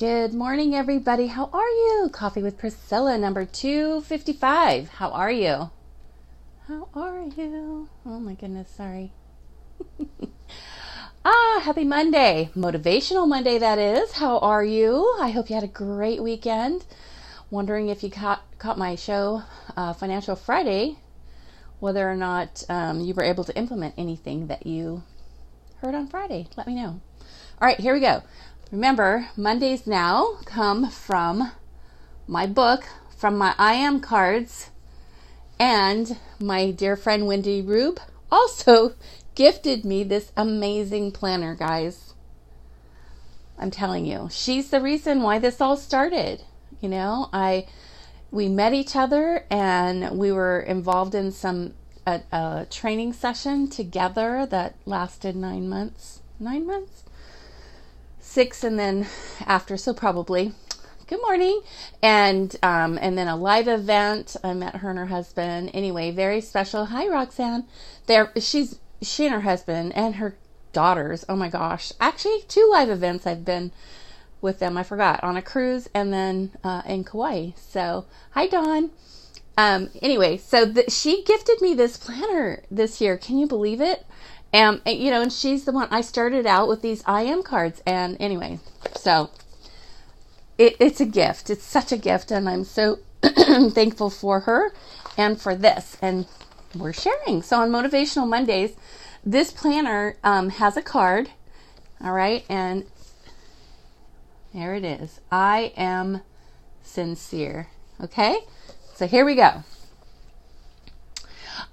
Good morning, everybody. How are you? Coffee with Priscilla, number 255. How are you? How are you? Oh my goodness, sorry. Happy Monday. Motivational Monday, that is. How are you? I hope you had a great weekend. Wondering if you caught my show, Financial Friday, whether or not you were able to implement anything that you heard on Friday. Let me know. All right, here we go. Remember, Mondays now come from my book, from my I Am cards, and my dear friend Wendy Rube also gifted me this amazing planner, guys. I'm telling you, she's the reason why this all started. You know, we met each other and we were involved in a training session together that lasted 9 months. 9 months? 6 and then after, so probably. Good morning. And then a live event. I met her and her husband. Anyway, very special. Hi, Roxanne. She and her husband and her daughters. Oh my gosh. Actually, 2 live events I've been with them. I forgot. On a cruise and then in Kauai. So, hi, Dawn. Anyway, so she gifted me this planner this year. Can you believe it? And she's the one. I started out with these I Am cards. And anyway, so it's a gift. It's such a gift. And I'm so thankful for her and for this. And we're sharing. So on Motivational Mondays, this planner has a card. All right. And there it is. I am sincere. Okay. So here we go.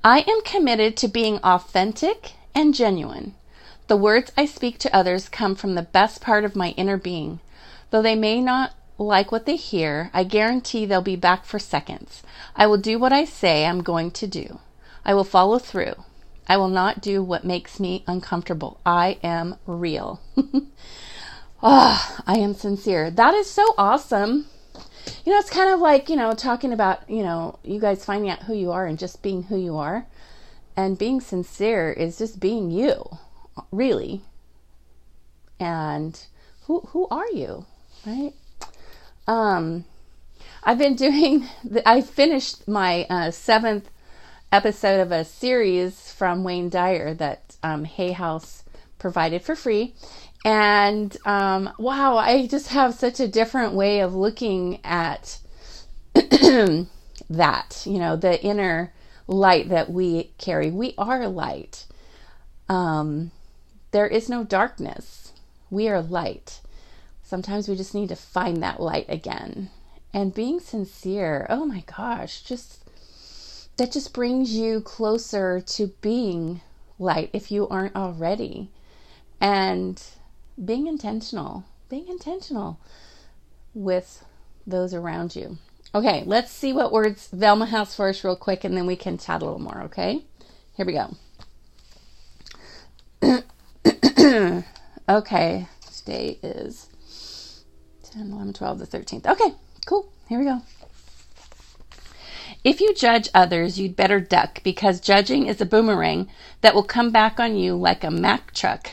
I am committed to being authentic and genuine. The words I speak to others come from the best part of my inner being. Though they may not like what they hear, I guarantee they'll be back for seconds. I will do what I say I'm going to do. I will follow through. I will not do what makes me uncomfortable. I am real. I am sincere. That is so awesome. You know, it's kind of like, talking about, you guys finding out who you are and just being who you are. And being sincere is just being you, really. And who are you, right? I finished my 7th episode of a series from Wayne Dyer that Hay House provided for free. And wow, I just have such a different way of looking at that, the inner light that we carry. We are light. There is no darkness. We are light. Sometimes we just need to find that light again. And being sincere, oh my gosh, that just brings you closer to being light if you aren't already. And being intentional with those around you. Okay, let's see what words Velma has for us real quick, and then we can chat a little more, okay? Here we go. Okay, today is 10, 11, 12, the 13th. Okay, cool. Here we go. If you judge others, you'd better duck, because judging is a boomerang that will come back on you like a Mack truck.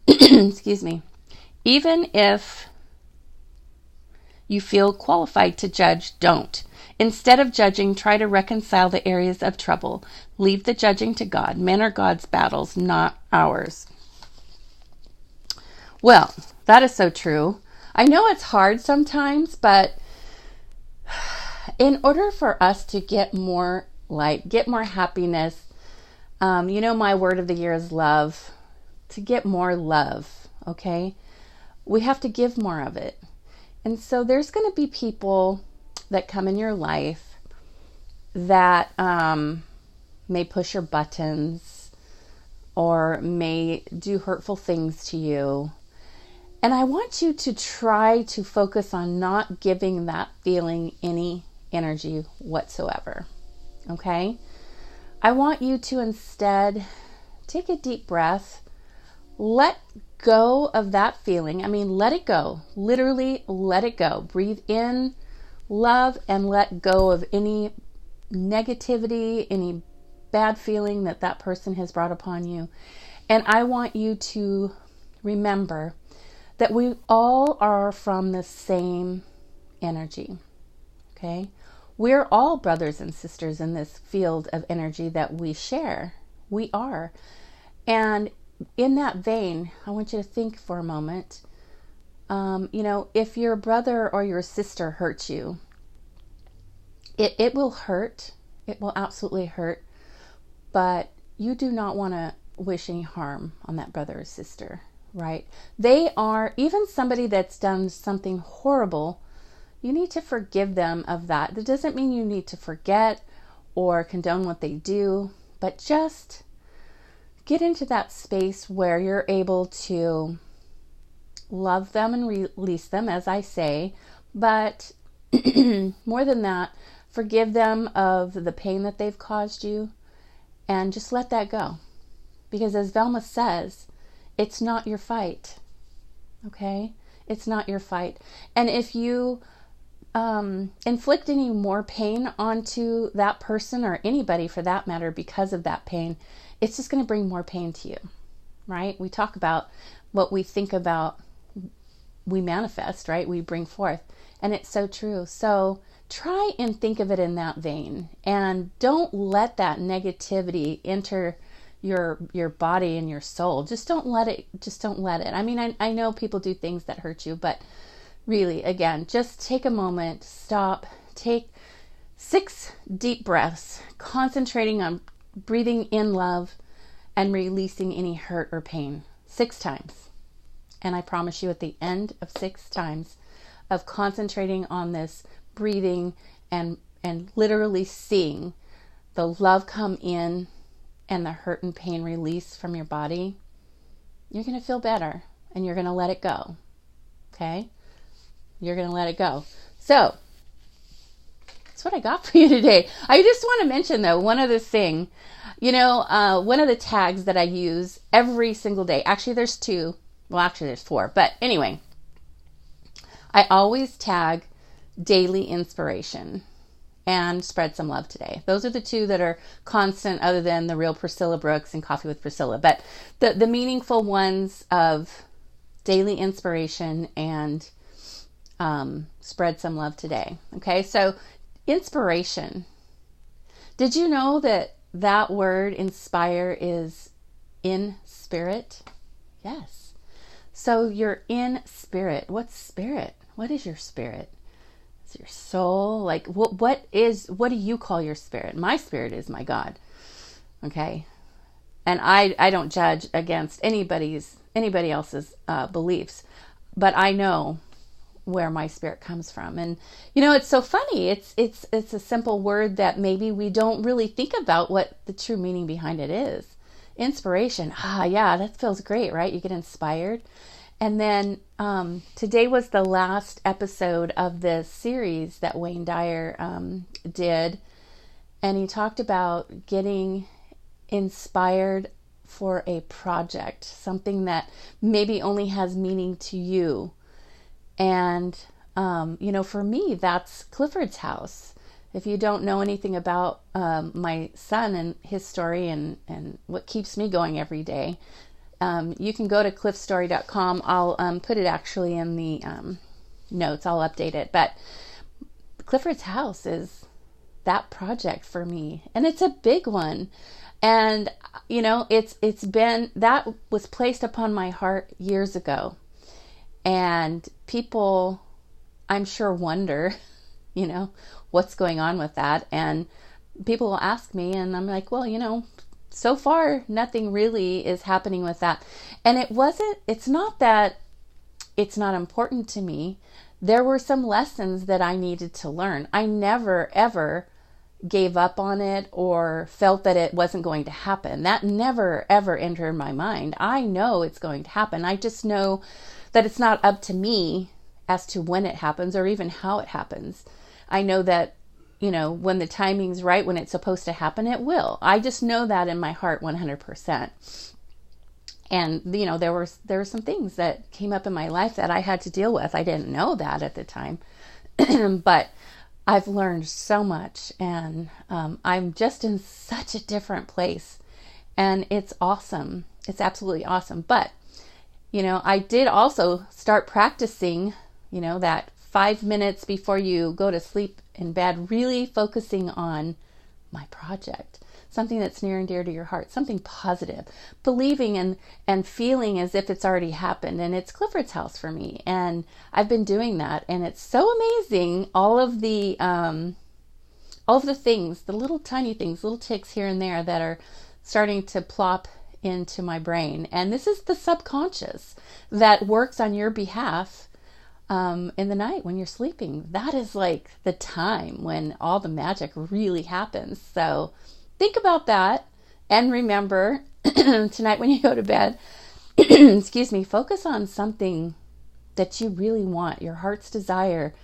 Excuse me. Even if you feel qualified to judge, don't. Instead of judging, try to reconcile the areas of trouble. Leave the judging to God. Men are God's battles, not ours. Well, that is so true. I know it's hard sometimes, but in order for us to get more light, get more happiness, my word of the year is love. To get more love, okay? We have to give more of it. And so there's going to be people that come in your life that may push your buttons or may do hurtful things to you. And I want you to try to focus on not giving that feeling any energy whatsoever. Okay? I want you to instead take a deep breath. Let go of that feeling. I mean, let it go. Literally, let it go. Breathe in love and let go of any negativity, any bad feeling that person has brought upon you. And I want you to remember that we all are from the same energy. Okay? We're all brothers and sisters in this field of energy that we share. We are. And in that vein, I want you to think for a moment, if your brother or your sister hurts you, it will hurt. It will absolutely hurt. But you do not want to wish any harm on that brother or sister, right? They are, even somebody that's done something horrible, you need to forgive them of that. That doesn't mean you need to forget or condone what they do, but just get into that space where you're able to love them and release them, as I say, but more than that, forgive them of the pain that they've caused you and just let that go. Because as Velma says, it's not your fight. Okay? It's not your fight. And if you inflict any more pain onto that person or anybody for that matter because of that pain, it's just going to bring more pain to you, right? We talk about what we think about, we manifest, right? We bring forth. And it's so true. So try and think of it in that vein, and don't let that negativity enter your body and your soul. Just don't let it. I mean, I know people do things that hurt you, but really, again, just take a moment, stop, take 6 deep breaths, concentrating on breathing in love and releasing any hurt or pain 6 times. And I promise you, at the end of 6 times of concentrating on this breathing and literally seeing the love come in and the hurt and pain release from your body, you're going to feel better and you're going to let it go. Okay? You're going to let it go. So that's what I got for you today. I just want to mention, though, one other thing. One of the tags that I use every single day, actually there's 2. Well, actually there's 4. But anyway, I always tag daily inspiration and spread some love today. Those are the 2 that are constant, other than the real Priscilla Brooks and Coffee with Priscilla. But the meaningful ones of daily inspiration and spread some love today. Okay, so inspiration. Did you know that word inspire is in spirit? Yes. So you're in spirit. What's spirit? What is your spirit? It's your soul. Like what do you call your spirit? My spirit is my God. Okay. And I don't judge against anybody else's beliefs, but I know where my spirit comes from. And it's so funny. It's a simple word that maybe we don't really think about what the true meaning behind it is. Inspiration. Yeah, that feels great, right? You get inspired. And then today was the last episode of this series that Wayne Dyer did. And he talked about getting inspired for a project, something that maybe only has meaning to you. And, for me, that's Clifford's house. If you don't know anything about my son and his story and what keeps me going every day, you can go to cliffstory.com. I'll put it actually in the notes. I'll update it. But Clifford's house is that project for me. And it's a big one. And, it's been, that was placed upon my heart years ago. And people, I'm sure, wonder, what's going on with that. And people will ask me, and I'm like, well, so far, nothing really is happening with that. And it's not that it's not important to me. There were some lessons that I needed to learn. I never, ever gave up on it or felt that it wasn't going to happen. That never, ever entered my mind. I know it's going to happen. I just know that it's not up to me as to when it happens or even how it happens. I know that, when the timing's right, when it's supposed to happen, it will. I just know that in my heart 100%. And, there were some things that came up in my life that I had to deal with. I didn't know that at the time, but I've learned so much, and I'm just in such a different place, and it's awesome. It's absolutely awesome. But I did also start practicing, that 5 minutes before you go to sleep in bed, really focusing on my project, something that's near and dear to your heart, something positive, believing and feeling as if it's already happened. And it's Clifford's house for me. And I've been doing that. And it's so amazing. All of the things, the little tiny things, little ticks here and there that are starting to plop into my brain. And this is the subconscious that works on your behalf in the night when you're sleeping. That is like the time when all the magic really happens. So think about that, and remember tonight when you go to bed, excuse me, focus on something that you really want, your heart's desire.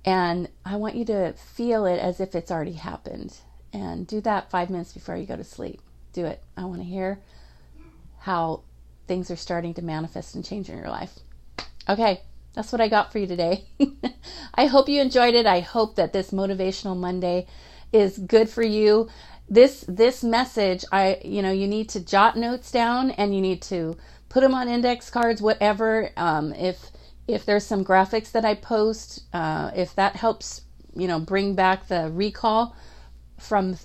And I want you to feel it as if it's already happened. And do that 5 minutes before you go to sleep. Do it. I want to hear how things are starting to manifest and change in your life. Okay, that's what I got for you today. I hope you enjoyed it. I hope that this Motivational Monday is good for you. This message, you need to jot notes down, and you need to put them on index cards, whatever. If there's some graphics that I post, if that helps, bring back the recall from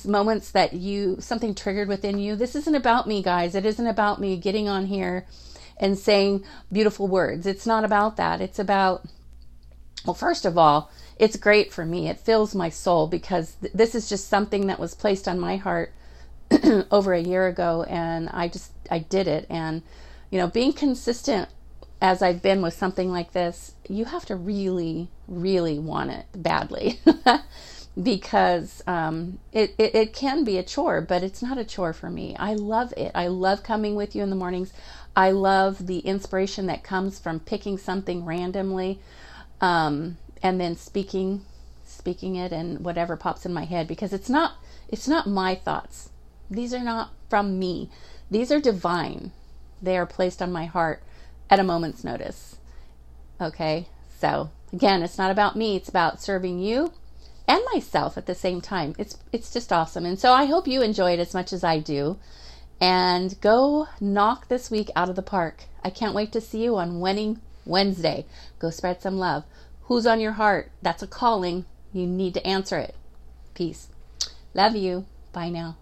moments that something triggered within you. This isn't about me, guys. It isn't about me getting on here and saying beautiful words. It's not about that. It's about, well, first of all, it's great for me. It fills my soul, because this is just something that was placed on my heart over a year ago, and I did it. And, being consistent as I've been with something like this, you have to really, really want it badly. Because it can be a chore, but it's not a chore for me. I love it. I love coming with you in the mornings. I love the inspiration that comes from picking something randomly, and then speaking it, and whatever pops in my head, because it's not my thoughts. These are not from me. These are divine. They are placed on my heart at a moment's notice. Okay? So again, it's not about me. It's about serving you and myself at the same time. It's just awesome. And so I hope you enjoy it as much as I do. And go knock this week out of the park. I can't wait to see you on Winning Wednesday. Go spread some love. Who's on your heart? That's a calling. You need to answer it. Peace. Love you. Bye now.